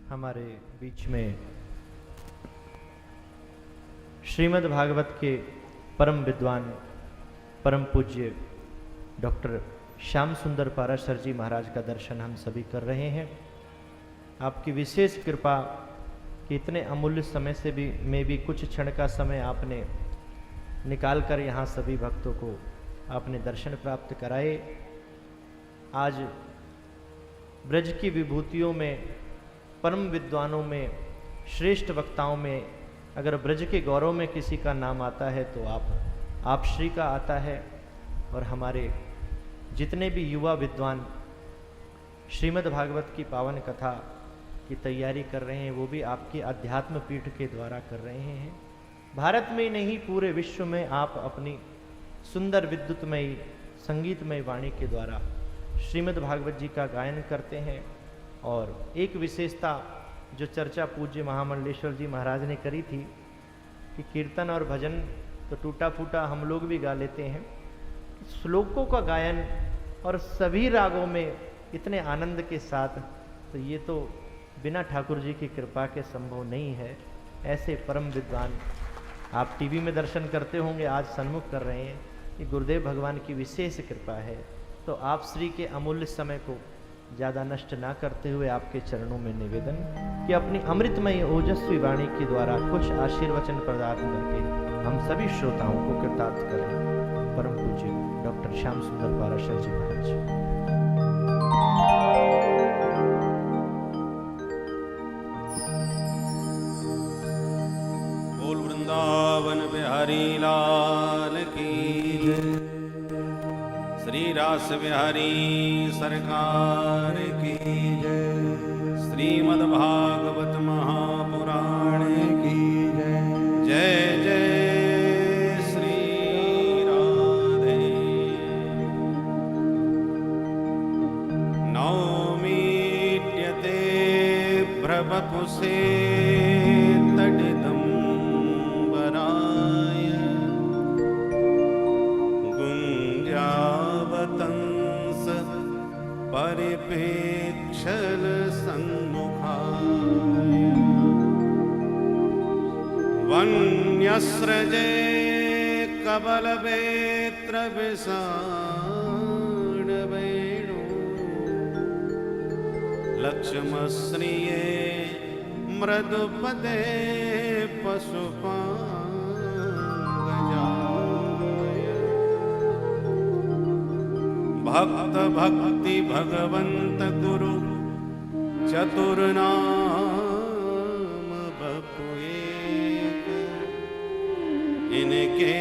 हमारे बीच में श्रीमद् भागवत के परम विद्वान परम पूज्य डॉक्टर श्याम सुंदर पाराशर जी महाराज का दर्शन हम सभी कर रहे हैं। आपकी विशेष कृपा कि इतने अमूल्य समय से भी कुछ क्षण का समय आपने निकाल कर यहाँ सभी भक्तों को आपने दर्शन प्राप्त कराए। आज ब्रज की विभूतियों में, परम विद्वानों में, श्रेष्ठ वक्ताओं में अगर ब्रज के गौरव में किसी का नाम आता है तो आप श्री का आता है। और हमारे जितने भी युवा विद्वान श्रीमद् भागवत की पावन कथा की तैयारी कर रहे हैं वो भी आपकी अध्यात्म पीठ के द्वारा कर रहे हैं। भारत में नहीं पूरे विश्व में आप अपनी सुंदर विद्युतमयी संगीतमय वाणी के द्वारा श्रीमद् भागवत जी का गायन करते हैं। और एक विशेषता जो चर्चा पूज्य महामंडलेश्वर जी महाराज ने करी थी कि कीर्तन और भजन तो टूटा फूटा हम लोग भी गा लेते हैं, श्लोकों का गायन और सभी रागों में इतने आनंद के साथ, तो ये तो बिना ठाकुर जी की कृपा के संभव नहीं है। ऐसे परम विद्वान आप टीवी में दर्शन करते होंगे, आज सन्मुख कर रहे हैं, ये गुरुदेव भगवान की विशेष कृपा है। तो आप श्री के अमूल्य समय को ज़्यादा नष्ट ना करते हुए आपके चरणों में निवेदन कि अपनी अमृतमय ओजस्वी वाणी के द्वारा कुछ आशीर्वचन प्रदान करके हम सभी श्रोताओं को कृतार्थ करें। परम पूज्य डॉक्टर श्याम सुंदर पाराशर जी महाराज। बोल वृंदावन बिहारी लाल की जय, श्री रास बिहारी सरकार की जय, श्रीमद् भागवत महापुराण की जय। जय जय श्री राधे। नौमीट्यते प्रभपुसे तडिदं वराय, गुञ्जावतंस परिपेक्षल सन्मुखाय, वन्यस्रजे कबलवेत्र विषाण वेणु, लक्ष्मश्रिये मृदुपदे पशुपांगजाय, भक्त भक्ति भगवंत गुरु चतुर्नाम बपु एक, इनके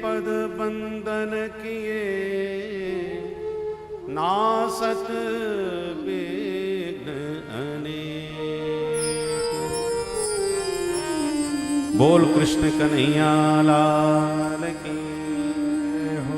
पद बंदन किए नासत विघ्न अनेक। बोल कृष्ण कन्हैया लाल की हो,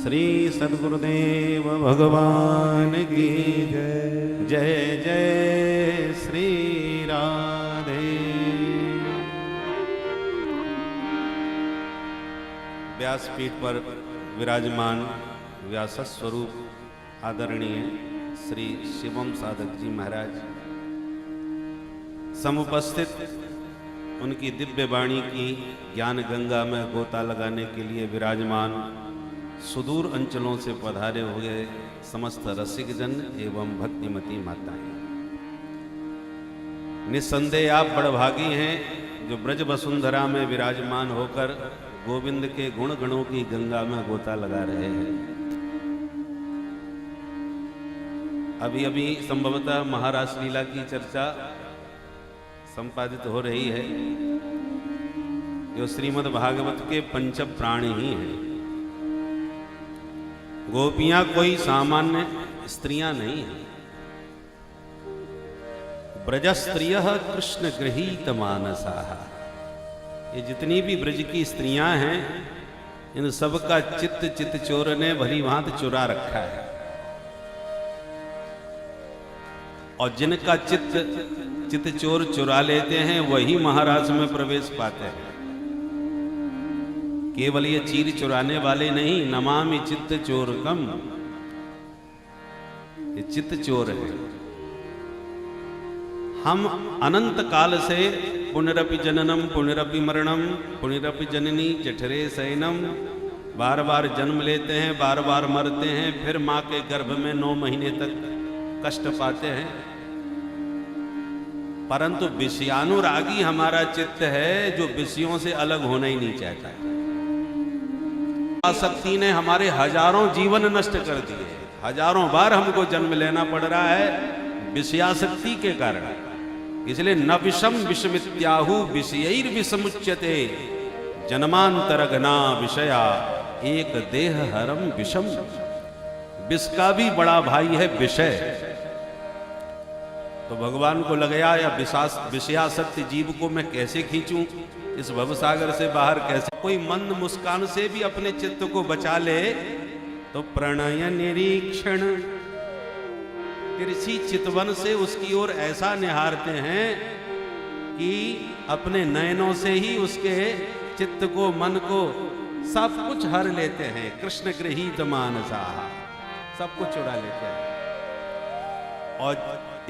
श्री सद्गुरुदेव भगवान की जय। जय जय श्री राधे। व्यासपीठ पर विराजमान व्यास स्वरूप आदरणीय श्री शिवम साधक जी महाराज, समुपस्थित उनकी दिव्य वाणी की ज्ञान गंगा में गोता लगाने के लिए विराजमान सुदूर अंचलों से पधारे हुए समस्त रसिक जन एवं भक्तिमती माताएं, निस्संदेह आप बड़भागी हैं जो ब्रज वसुंधरा में विराजमान होकर गोविंद के गुण गणों की गंगा में गोता लगा रहे हैं। अभी अभी संभवतः महारास लीला की चर्चा संपादित हो रही है, जो श्रीमद् भागवत के पंच प्राण ही हैं। गोपियां कोई सामान्य स्त्रियां नहीं हैं, ब्रज स्त्रियः कृष्ण गृहीत मानसाः। ये जितनी भी ब्रज की स्त्रियां हैं, इन सबका चित्त चोर ने भली भांति चुरा रखा है। और जिनका चित्त चोर चुरा लेते हैं वही महाराज में प्रवेश पाते हैं। केवल ये चीर चुराने वाले नहीं, नमामि चित्त चोरकम, ये चित्त चोर है। हम अनंत काल से पुनरपि जननम पुनरपि मरणम पुनरपि जननी जठरे शयनम, बार बार जन्म लेते हैं, बार बार मरते हैं, फिर माँ के गर्भ में 9 महीने तक कष्ट पाते हैं। परंतु विषयानुरागी हमारा चित्त है जो विषयों से अलग होना ही नहीं चाहता है। आसक्ति ने हमारे हजारों जीवन नष्ट कर दिए, हजारों बार हमको जन्म लेना पड़ रहा है विषयासक्ति के कारण। इसलिए न विषम विषमित्याहु विषयैर विषमुच्यते, जन्मांतरघना विषया एक देह हरम विषम। विष का भी बड़ा भाई है विषय। तो भगवान को लगाया या विषयासक्ति जीव को मैं कैसे खींचूं इस भवसागर से बाहर, कैसे? कोई मंद मुस्कान से भी अपने चित्त को बचा ले तो प्रणय निरीक्षण, कृषि चितवन से उसकी ओर ऐसा निहारते हैं कि अपने नयनों से ही उसके चित्त को, मन को सब कुछ हर लेते हैं। कृष्ण गृहीत मानसा, सब कुछ चुरा लेते हैं। और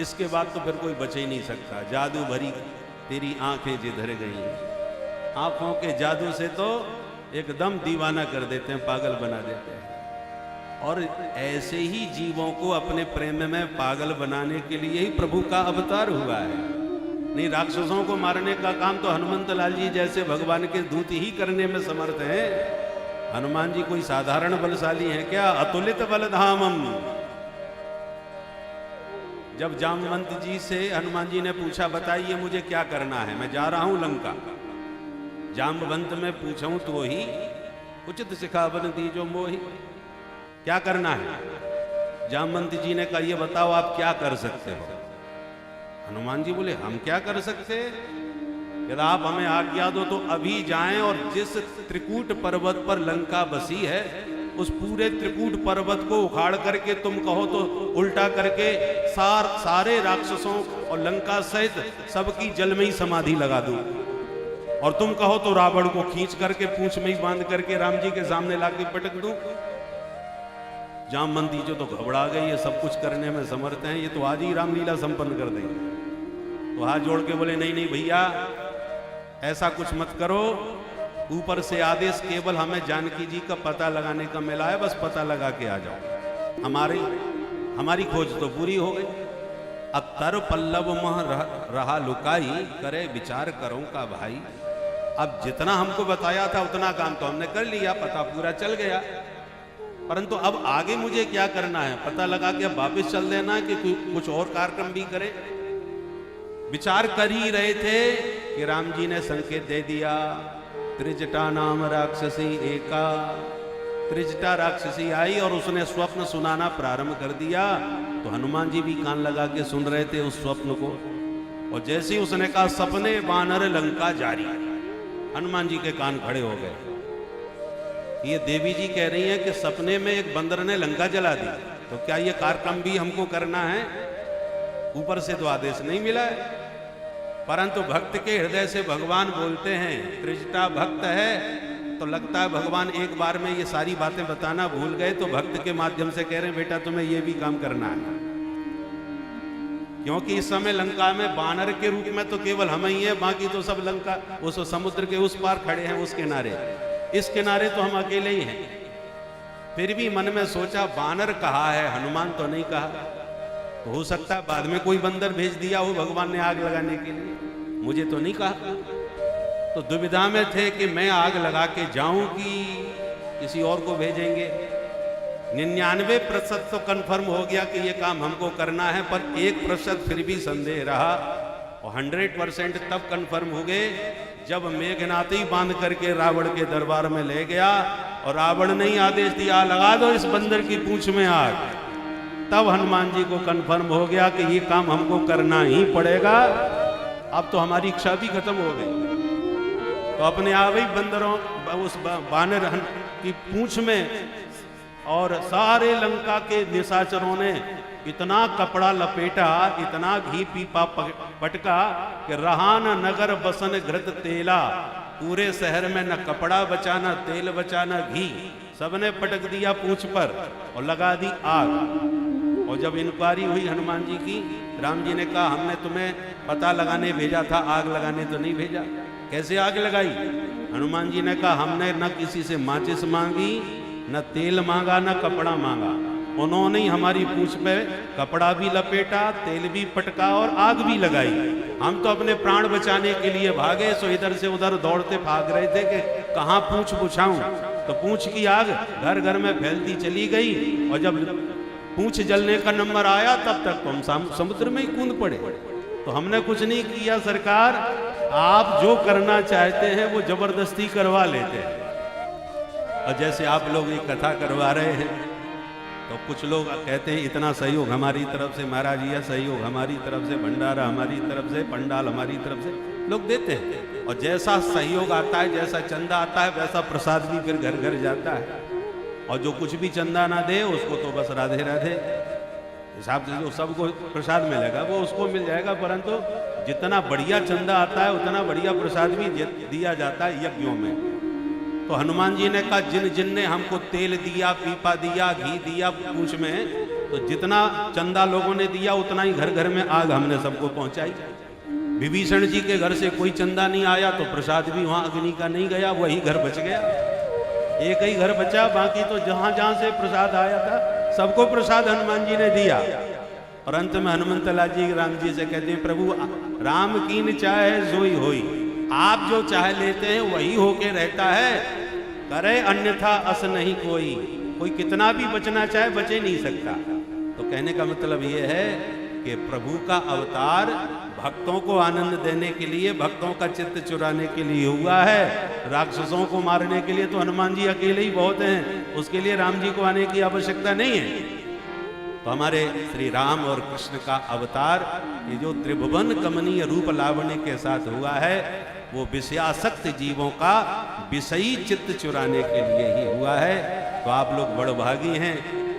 इसके बाद तो फिर कोई बच ही नहीं सकता। जादू भरी तेरी आंखें जिधर गई, आंखों के जादू से तो एकदम दीवाना कर देते हैं, पागल बना देते हैं। और ऐसे ही जीवों को अपने प्रेम में पागल बनाने के लिए ही प्रभु का अवतार हुआ है। नहीं, राक्षसों को मारने का काम तो हनुमंत लाल जी जैसे भगवान के दूत ही करने में समर्थ हैं। हनुमान जी कोई साधारण बलशाली हैं क्या? अतुलित बलधामम। जब जामवंत जी से हनुमान जी ने पूछा, बताइए मुझे क्या करना है, मैं जा रहा हूं लंका। जामवंत में पूछूं तो ही उचित सिखावन दीजो मोहि, क्या करना है? जामवंत जी ने कहा, ये बताओ आप क्या कर सकते हो? हनुमान जी बोले, हम क्या कर सकते? यदि आप हमें आज्ञा दो तो अभी जाएं और जिस त्रिकूट पर्वत पर लंका बसी है उस पूरे त्रिकूट पर्वत को उखाड़ करके, तुम कहो तो उल्टा करके सारे राक्षसों और लंका सहित सबकी जल में ही समाधि लगा दूं, और तुम कहो तो रावण को खींच करके पूंछ में ही बांध करके राम जी के सामने लाके पटक दूं। जामवंत जी तो घबरा गई, ये सब कुछ करने में समर्थ हैं, ये तो आज ही रामलीला संपन्न कर देंगे। तो हाथ जोड़ के बोले, नहीं नहीं भैया, ऐसा कुछ मत करो। ऊपर से आदेश केवल हमें जानकी जी का पता लगाने का मिला है, बस पता लगा के आ जाओ। हमारी खोज तो पूरी हो गई। अब तर पल्लव मह रहा लुकाई, करे विचार करो का भाई। अब जितना हमको बताया था उतना काम तो हमने कर लिया, पता पूरा चल गया। परंतु अब आगे मुझे क्या करना है? पता लगा के अब वापिस चल देना कि कुछ और कार्यक्रम भी करे? विचार कर ही रहे थे कि राम जी ने संकेत दे दिया, त्रिजटा नाम राक्षसी एका। त्रिजटा राक्षसी आई और उसने स्वप्न सुनाना प्रारंभ कर दिया। तो हनुमान जी भी कान लगा के सुन रहे थे उस स्वप्न को। और जैसे ही उसने कहा, सपने बानर लंका जारी, हनुमान जी के कान खड़े हो गए। ये देवी जी कह रही है कि सपने में एक बंदर ने लंका जला दी, तो क्या ये कार्यक्रम भी हमको करना है? ऊपर से तो आदेश नहीं मिला है, परंतु भक्त के हृदय से भगवान बोलते हैं। त्रिजटा भक्त है तो लगता है भगवान एक बार में ये सारी बातें बताना भूल गए, तो भक्त के माध्यम से कह रहे हैं, बेटा तुम्हें ये भी काम करना है। क्योंकि इस समय लंका में बानर के रूप में तो केवल हम ही हैं, बाकी तो सब लंका उस समुद्र के उस पार खड़े हैं, उस किनारे। इस किनारे तो हम अकेले ही हैं। फिर भी मन में सोचा, बानर कहा है, हनुमान तो नहीं कहा। तो हो सकता है बाद में कोई बंदर भेज दिया हो भगवान ने आग लगाने के लिए, मुझे तो नहीं कहा। तो दुविधा में थे कि मैं आग लगा के जाऊं कि किसी और को भेजेंगे। 99% तो कंफर्म हो गया कि ये काम हमको करना है, पर 1% फिर भी संदेह रहा। और 100% तब कंफर्म हो गए जब मेघनाथ ही बांध करके रावण के दरबार में ले गया और रावण ने ही आदेश दिया, लगा दो इस बंदर की पूंछ में आग। तब हनुमान जी को कंफर्म हो गया कि ये काम हमको करना ही पड़ेगा। अब तो हमारी इच्छा भी खत्म हो गई। तो अपने आप ही बंदरों, उस बानर की पूंछ में और सारे लंका के निशाचरों ने इतना कपड़ा लपेटा, इतना घी पीपा पटका कि रहा न नगर बसन घृत तेला। पूरे शहर में न कपड़ा बचा, न तेल बचा, न घी। सबने पटक दिया पूंछ पर और लगा दी आग। और जब इंक्वायरी हुई हनुमान जी की, राम जी ने कहा हमने तुम्हें पता लगाने भेजा था, आग लगाने तो नहीं भेजा। कैसे आग लगाई? हनुमान जी ने कहा हमने न किसी से माचिस मांगी, न तेल मांगा, न कपड़ा मांगा। उन्होंने ही हमारी पूंछ पे कपड़ा भी लपेटा, तेल भी पटका और आग भी लगाई। हम तो अपने प्राण बचाने के लिए भागे, सो इधर से उधर दौड़ते भाग रहे थे कि कहाँ पूंछ बुझाऊं। तो पूंछ की आग घर घर में फैलती चली गई, और जब पूंछ जलने का नंबर आया तब तक तो हम समुद्र में ही कूद पड़े। तो हमने कुछ नहीं किया सरकार, आप जो करना चाहते हैं वो जबरदस्ती करवा लेते हैं। और जैसे आप लोग ये कथा करवा रहे हैं, तो कुछ लोग कहते हैं इतना सहयोग हमारी तरफ से, महाराज यह सहयोग हमारी तरफ से, भंडारा हमारी तरफ से, पंडाल हमारी तरफ से, लोग देते हैं। और जैसा सहयोग आता है, जैसा चंदा आता है, वैसा प्रसाद भी फिर घर घर जाता है। और जो कुछ भी चंदा ना दे उसको तो बस राधे राधे हिसाब से जो सबको प्रसाद मिलेगा वो उसको मिल जाएगा। परंतु जितना बढ़िया चंदा आता है उतना बढ़िया प्रसाद भी दिया जाता है यज्ञों में। तो हनुमान जी ने कहा जिन जिन ने हमको तेल दिया, पीपा दिया, घी दिया पूंछ में, तो जितना चंदा लोगों ने दिया उतना ही घर घर में आग हमने सबको पहुंचाई। विभीषण जी के घर से कोई चंदा नहीं आया तो प्रसाद भी वहां अग्नि का नहीं गया, वही घर बच गया। एक ही घर बचा, बाकी तो जहां जहां से प्रसाद आया था सबको प्रसाद हनुमान जी ने दिया। और अंत में हनुमंतलाल जी राम जी से कहते हैं प्रभु राम कीन चाहे सोई होई, आप जो चाहे लेते हैं वही होके रहता है, करे अन्यथा अस नहीं कोई। कोई कितना भी बचना चाहे बचे नहीं सकता। तो कहने का मतलब ये है कि प्रभु का अवतार भक्तों को आनंद देने के लिए, भक्तों का चित्त चुराने के लिए हुआ है। राक्षसों को मारने के लिए तो हनुमान जी अकेले ही बहुत हैं, उसके लिए राम जी को आने की आवश्यकता नहीं है। तो हमारे श्री राम और कृष्ण का अवतार ये जो त्रिभुवन कमनीय रूप लावण्य के साथ हुआ है, वो विषयासक्त जीवों का विषयी चित्त चुराने के लिए ही हुआ है। तो आप लोग बड़भागी हैं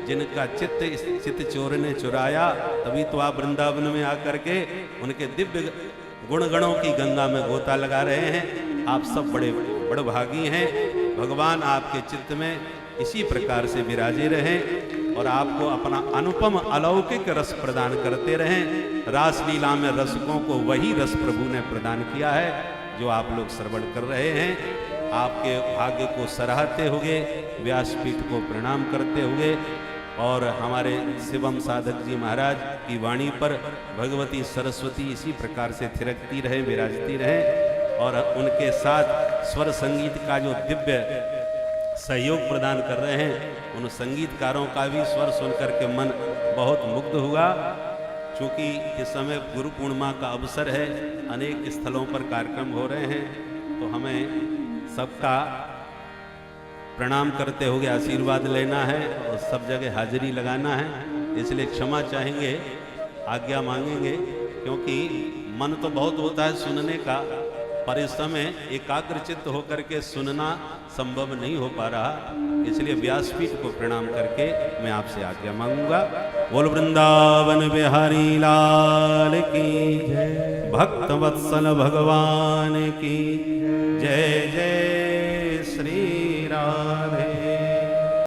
जिनका चित्त चोर ने चुराया, तभी तो आप वृंदावन में आकर के उनके दिव्य गुणगणों की गंगा में गोता लगा रहे हैं। आप सब बड़े बड़भागी हैं। भगवान आपके चित्त में इसी प्रकार से विराजे रहें और आपको अपना अनुपम अलौकिक रस प्रदान करते रहें। रासलीला में रसकों को वही रस प्रभु ने प्रदान किया है जो आप लोग श्रवण कर रहे हैं। आपके भाग्य को सराहते हुए, व्यासपीठ को प्रणाम करते हुए और हमारे शिवम साधक जी महाराज की वाणी पर भगवती सरस्वती इसी प्रकार से थिरकती रहे, विराजती रहे और उनके साथ स्वर संगीत का जो दिव्य सहयोग प्रदान कर रहे हैं, उन संगीतकारों का भी स्वर सुनकर के मन बहुत मुग्ध हुआ। चूँकि इस समय गुरु पूर्णिमा का अवसर है, अनेक स्थलों पर कार्यक्रम हो रहे हैं, तो हमें सबका प्रणाम करते हुए आशीर्वाद लेना है और सब जगह हाजिरी लगाना है। इसलिए क्षमा चाहेंगे, आज्ञा मांगेंगे, क्योंकि मन तो बहुत होता है सुनने का, पर इस समय एकाग्रचित्त होकर के सुनना संभव नहीं हो पा रहा। इसलिए व्यासपीठ को प्रणाम करके मैं आपसे आज्ञा मांगूंगा। बोल वृंदावन बिहारी लाल की जय, भक्त वत्सल भगवान की जय जय।